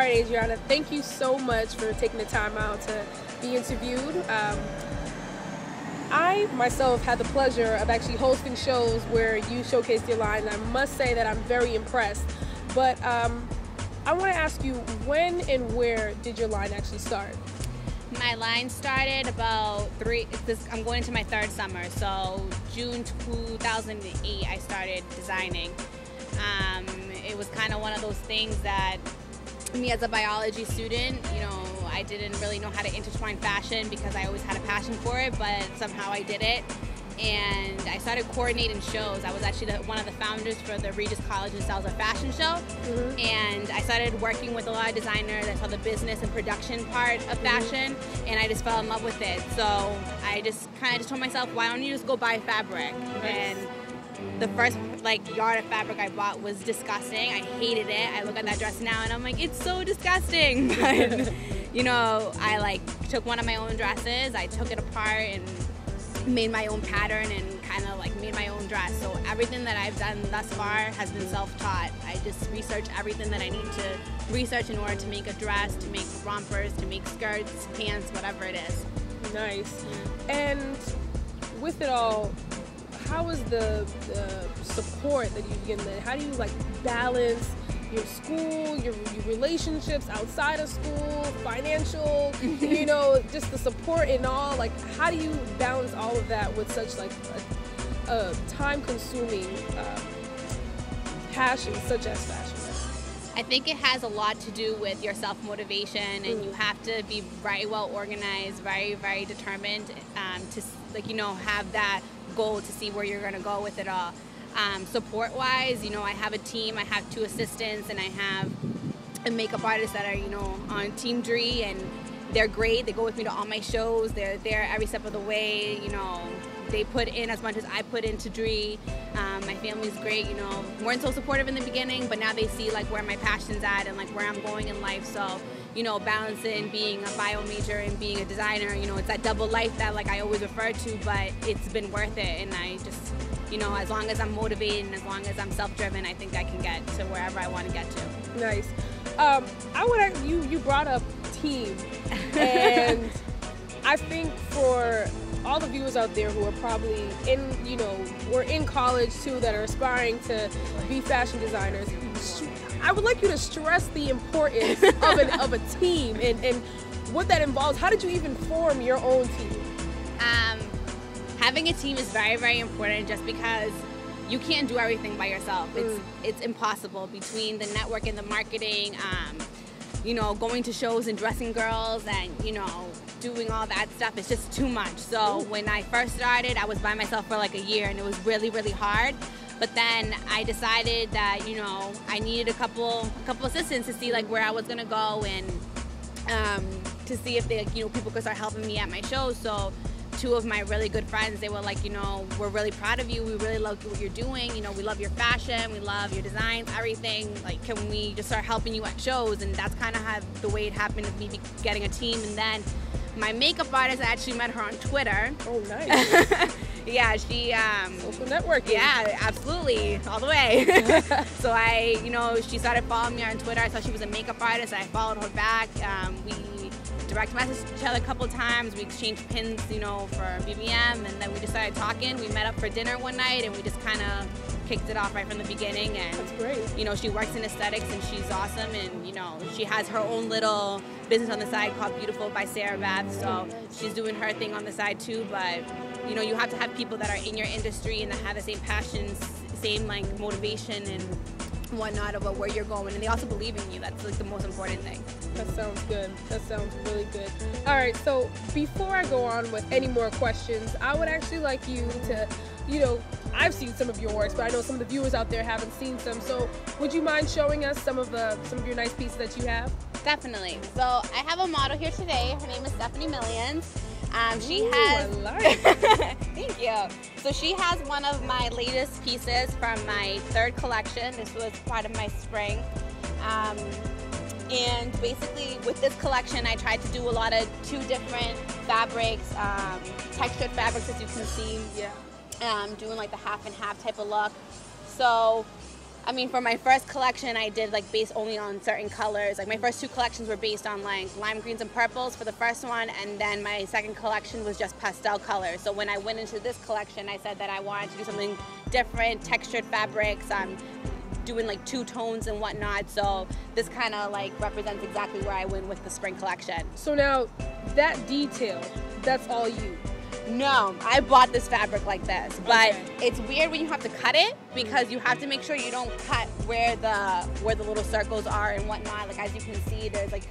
right, Adriana, thank you so much for taking the time out to be interviewed. I myself had the pleasure of actually hosting shows where you showcased your line, and I must say that I'm very impressed. But I want to ask you, when and where did your line actually start? My line started about I'm going into my third summer, so June 2008 I started designing. It was kind of one of those things that me as a biology student, you know, I didn't really know how to intertwine fashion because I always had a passion for it, but somehow I did it. And I started coordinating shows. I was actually one of the founders for the Regis College and Styles of Fashion show. And I started working with a lot of designers. I saw the business and production part of fashion, and I just fell in love with it. So I just kind of just told myself, why don't you just go buy fabric? And the first yard of fabric I bought was disgusting. I hated it. I look at that dress now and I'm like, it's so disgusting. But you know, I took one of my own dresses, I took it apart and made my own pattern and kind of made my own dress. So everything that I've done thus far has been self-taught. I just research everything that I need to research in order to make a dress, to make rompers, to make skirts, pants, whatever it is. Nice. And with it all, how is the support that you get? How do you balance your school, your relationships outside of school, financial, you know, just the support and all? How do you balance all of that with such a time-consuming passion such as fashion? I think it has a lot to do with your self-motivation, and you have to be very well organized, very, very determined to have that goal to see where you're going to go with it all. Support-wise, you know, I have a team. I have 2 assistants, and I have a makeup artist that are, you know, on Team Dree, and they're great. They go with me to all my shows. They're there every step of the way. You know, they put in as much as I put into Dree. My family's great. You know, weren't so supportive in the beginning, but now they see where my passion's at and where I'm going in life. So, you know, balancing being a bio major and being a designer, you know, it's that double life that I always refer to, but it's been worth it. And I just, you know, as long as I'm motivated and as long as I'm self-driven, I think I can get to wherever I want to get to. Nice. You brought up team, and I think for all the viewers out there who are probably we're in college too, that are aspiring to be fashion designers, I would like you to stress the importance of a team and what that involves. How did you even form your own team? Having a team is very, very important, just because you can't do everything by yourself. It's impossible. Between the network and the marketing, you know, going to shows and dressing girls and, you know, doing all that stuff, it's just too much. So when I first started, I was by myself for a year, and it was really, really hard. But then I decided that, you know, I needed a couple assistants to see where I was gonna go, and to see if people could start helping me at my shows. So 2 of my really good friends, they were like, you know, we're really proud of you. We really love what you're doing. You know, we love your fashion. We love your designs, everything. Can we just start helping you at shows? And that's kind of how the way it happened of me getting a team. And then my makeup artist, I actually met her on Twitter. Oh, nice. Yeah, she social networking. Yeah, absolutely, all the way. So you know, she started following me on Twitter. I saw she was a makeup artist. I followed her back. We direct messaged each other a couple times. We exchanged pins, you know, for BBM, and then we just started talking. We met up for dinner one night, and we just kind of kicked it off right from the beginning. And that's great. You know, she works in aesthetics, and she's awesome. And you know, she has her own little business on the side called Beautiful by Sarah Bath. So she's doing her thing on the side too. But you know, you have to have people that are in your industry and that have the same passions, same motivation and whatnot about where you're going, and they also believe in you. That's the most important thing. That sounds good. That sounds really good. All right, so before I go on with any more questions, I would actually like you to, you know, I've seen some of your works, but I know some of the viewers out there haven't seen some. So would you mind showing us some of your nice pieces that you have? Definitely. So I have a model here today. Her name is Stephanie Millions. She has. I like. Thank you. So she has one of my latest pieces from my 3rd collection. This was part of my spring. And basically with this collection, I tried to do a lot of 2 different fabrics, textured fabrics, as you can see. Yeah. Doing the half and half type of look. So I mean, for my first collection, I did like based only on certain colors. Like my first 2 collections were based on like lime greens and purples for the first one, and then my second collection was just pastel colors. So when I went into this collection, I said that I wanted to do something different, textured fabrics, doing like 2 tones and whatnot. So this kind of like represents exactly where I went with the spring collection. So now that detail, that's all you? No, I bought this fabric like this, but Okay. it's weird when you have to cut it because you have to make sure you don't cut where the little circles are and whatnot. Like as you can see, there's like